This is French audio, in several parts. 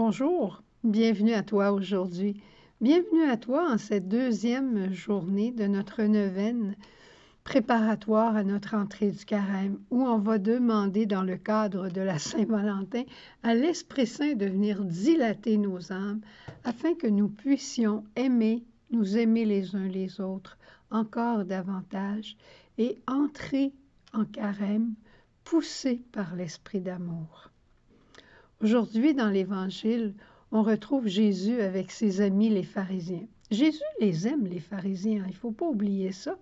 Bonjour, bienvenue à toi aujourd'hui. Bienvenue à toi en cette deuxième journée de notre neuvaine préparatoire à notre entrée du carême, où on va demander dans le cadre de la Saint-Valentin à l'Esprit Saint de venir dilater nos âmes afin que nous puissions nous aimer les uns les autres encore davantage et entrer en carême poussés par l'Esprit d'amour. Aujourd'hui, dans l'Évangile, on retrouve Jésus avec ses amis les pharisiens. Jésus les aime, les pharisiens, il ne faut pas oublier ça.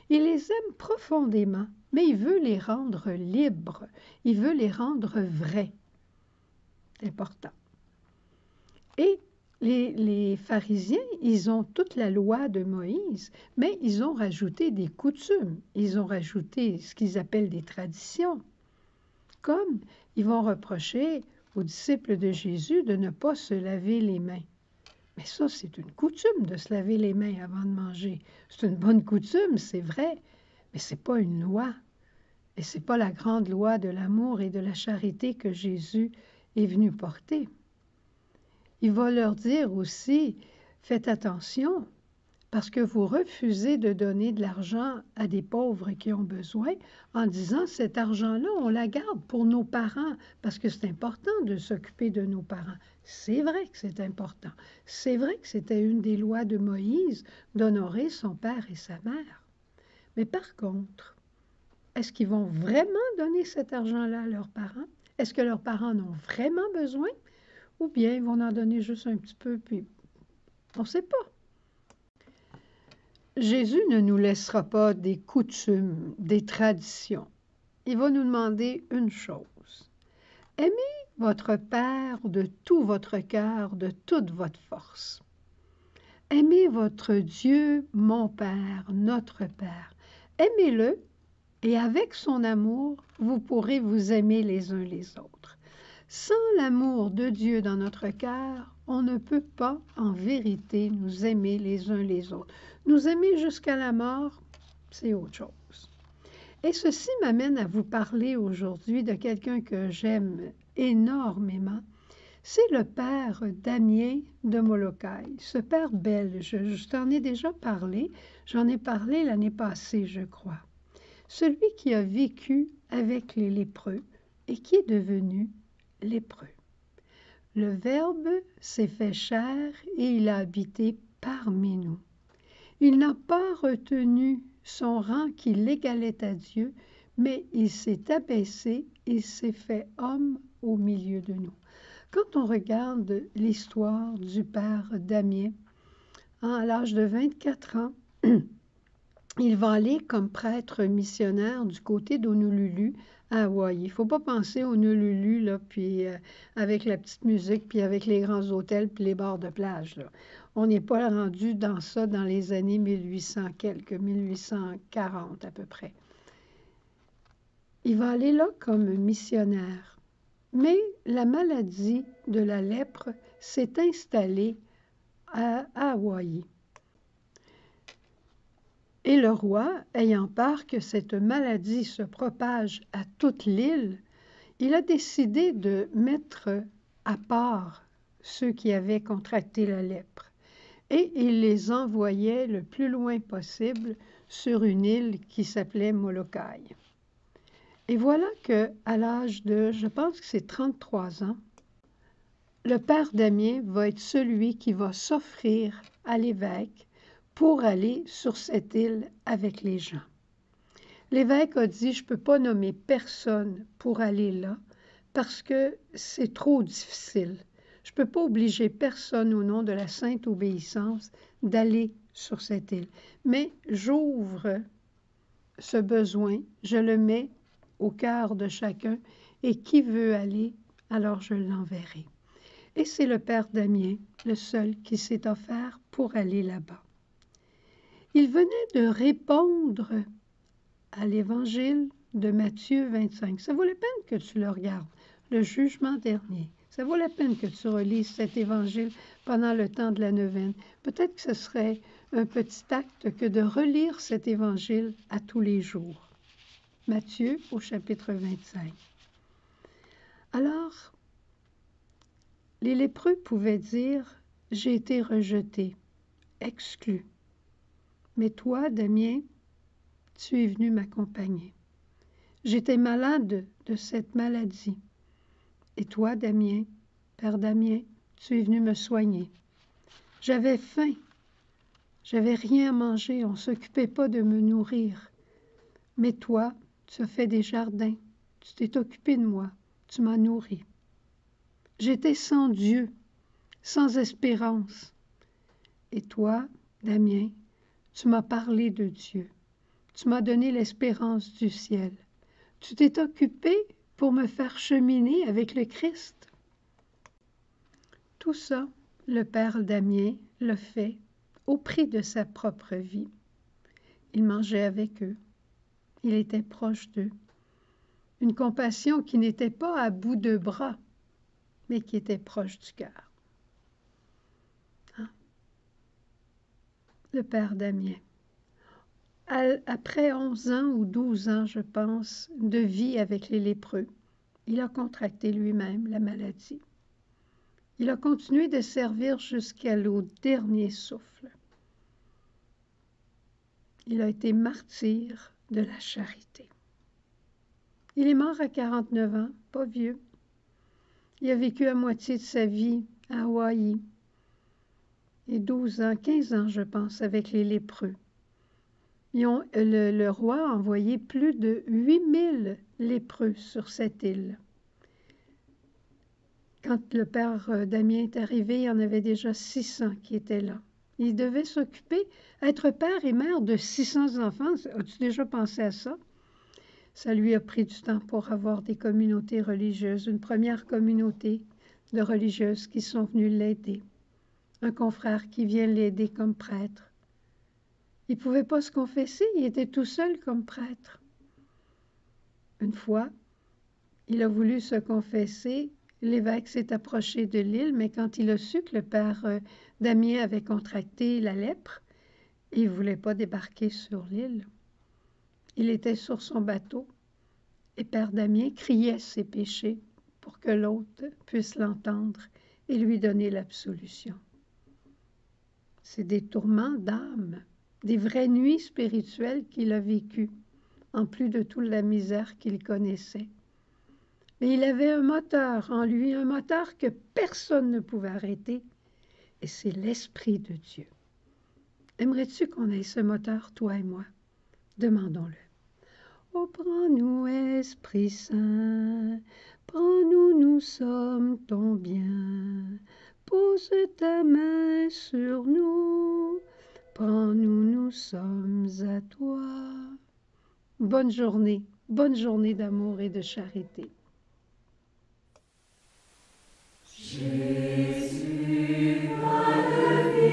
Il les aime profondément, mais il veut les rendre libres, il veut les rendre vrais. C'est important. Et les pharisiens, ils ont toute la loi de Moïse, mais ils ont rajouté des coutumes, ils ont rajouté ce qu'ils appellent des traditions, comme ils vont reprocher aux disciples de Jésus de ne pas se laver les mains. Mais ça, c'est une coutume de se laver les mains avant de manger. C'est une bonne coutume, c'est vrai, mais ce n'est pas une loi. Et ce n'est pas la grande loi de l'amour et de la charité que Jésus est venu porter. Il va leur dire aussi, faites attention, parce que vous refusez de donner de l'argent à des pauvres qui ont besoin en disant cet argent-là, on la garde pour nos parents parce que c'est important de s'occuper de nos parents. C'est vrai que c'est important. C'est vrai que c'était une des lois de Moïse d'honorer son père et sa mère. Mais par contre, est-ce qu'ils vont vraiment donner cet argent-là à leurs parents? Est-ce que leurs parents en ont vraiment besoin? Ou bien ils vont en donner juste un petit peu, puis on ne sait pas. Jésus ne nous laissera pas des coutumes, des traditions. Il va nous demander une chose. Aimez votre Père de tout votre cœur, de toute votre force. Aimez votre Dieu, mon Père, notre Père. Aimez-le et avec son amour, vous pourrez vous aimer les uns les autres. Sans l'amour de Dieu dans notre cœur, on ne peut pas en vérité nous aimer les uns les autres. Nous aimer jusqu'à la mort, c'est autre chose. Et ceci m'amène à vous parler aujourd'hui de quelqu'un que j'aime énormément. C'est le père Damien de Molokai, ce père belge. Je t'en ai déjà parlé, j'en ai parlé l'année passée, je crois. Celui qui a vécu avec les lépreux et qui est devenu lépreux. Le Verbe s'est fait chair et il a habité parmi nous. Il n'a pas retenu son rang qui l'égalait à Dieu, mais il s'est abaissé, il s'est fait homme au milieu de nous. Quand on regarde l'histoire du père Damien, à l'âge de 24 ans, il va aller comme prêtre missionnaire du côté d'Honolulu, à Hawaï. Il ne faut pas penser au Honolulu, là, puis avec la petite musique, puis avec les grands hôtels, puis les bars de plage. Là. On n'est pas rendu dans ça dans les années 1800 quelques, 1840 à peu près. Il va aller là comme missionnaire. Mais la maladie de la lèpre s'est installée à Hawaï. Et le roi, ayant peur que cette maladie se propage à toute l'île, il a décidé de mettre à part ceux qui avaient contracté la lèpre. Et il les envoyait le plus loin possible sur une île qui s'appelait Molokai. Et voilà qu'à l'âge de, je pense que c'est 33 ans, le père Damien va être celui qui va s'offrir à l'évêque pour aller sur cette île avec les gens. L'évêque a dit, je ne peux pas nommer personne pour aller là parce que c'est trop difficile. Je ne peux pas obliger personne au nom de la sainte obéissance d'aller sur cette île. Mais j'ouvre ce besoin, je le mets au cœur de chacun et qui veut aller, alors je l'enverrai. Et c'est le père Damien, le seul qui s'est offert pour aller là-bas. Il venait de répondre à l'Évangile de Matthieu 25. Ça vaut la peine que tu le regardes, le jugement dernier. Ça vaut la peine que tu relises cet Évangile pendant le temps de la neuvaine. Peut-être que ce serait un petit acte que de relire cet Évangile à tous les jours. Matthieu au chapitre 25. Alors, Les lépreux pouvaient dire « J'ai été rejeté, exclu. » Mais toi, Damien, tu es venu m'accompagner. J'étais malade de cette maladie. Et toi, Damien, Père Damien, tu es venu me soigner. J'avais faim. J'avais rien à manger. On ne s'occupait pas de me nourrir. Mais toi, tu as fait des jardins. Tu t'es occupé de moi. Tu m'as nourri. J'étais sans Dieu, sans espérance. Et toi, Damien, tu m'as parlé de Dieu. Tu m'as donné l'espérance du ciel. Tu t'es occupé pour me faire cheminer avec le Christ. Tout ça, le Père Damien le fait au prix de sa propre vie. Il mangeait avec eux. Il était proche d'eux. Une compassion qui n'était pas à bout de bras, mais qui était proche du cœur. Hein? Le Père Damien. Après 11 ans ou 12 ans, je pense, de vie avec les lépreux, il a contracté lui-même la maladie. Il a continué de servir jusqu'au dernier souffle. Il a été martyr de la charité. Il est mort à 49 ans, pas vieux. Il a vécu la moitié de sa vie à Hawaï et 12 ans, 15 ans, je pense, avec les lépreux. Le roi a envoyé plus de 8000 lépreux sur cette île. Quand le père Damien est arrivé, il y en avait déjà 600 qui étaient là. Il devait s'occuper, être père et mère de 600 enfants. As-tu déjà pensé à ça? Ça lui a pris du temps pour avoir des communautés religieuses, une première communauté de religieuses qui sont venues l'aider, un confrère qui vient l'aider comme prêtre. Il ne pouvait pas se confesser, il était tout seul comme prêtre. Une fois, il a voulu se confesser, l'évêque s'est approché de l'île, mais quand il a su que le père Damien avait contracté la lèpre, il ne voulait pas débarquer sur l'île. Il était sur son bateau et Père Damien criait ses péchés pour que l'autre puisse l'entendre et lui donner l'absolution. C'est des tourments d'âme, des vraies nuits spirituelles qu'il a vécues, en plus de toute la misère qu'il connaissait. Mais il avait un moteur en lui, un moteur que personne ne pouvait arrêter, et c'est l'Esprit de Dieu. Aimerais-tu qu'on ait ce moteur, toi et moi? Demandons-le. Oh, prends-nous, Esprit Saint, prends-nous, nous sommes ton bien. Pose ta main sur nous, prends-nous, nous sommes à toi. Bonne journée d'amour et de charité. Jésus, va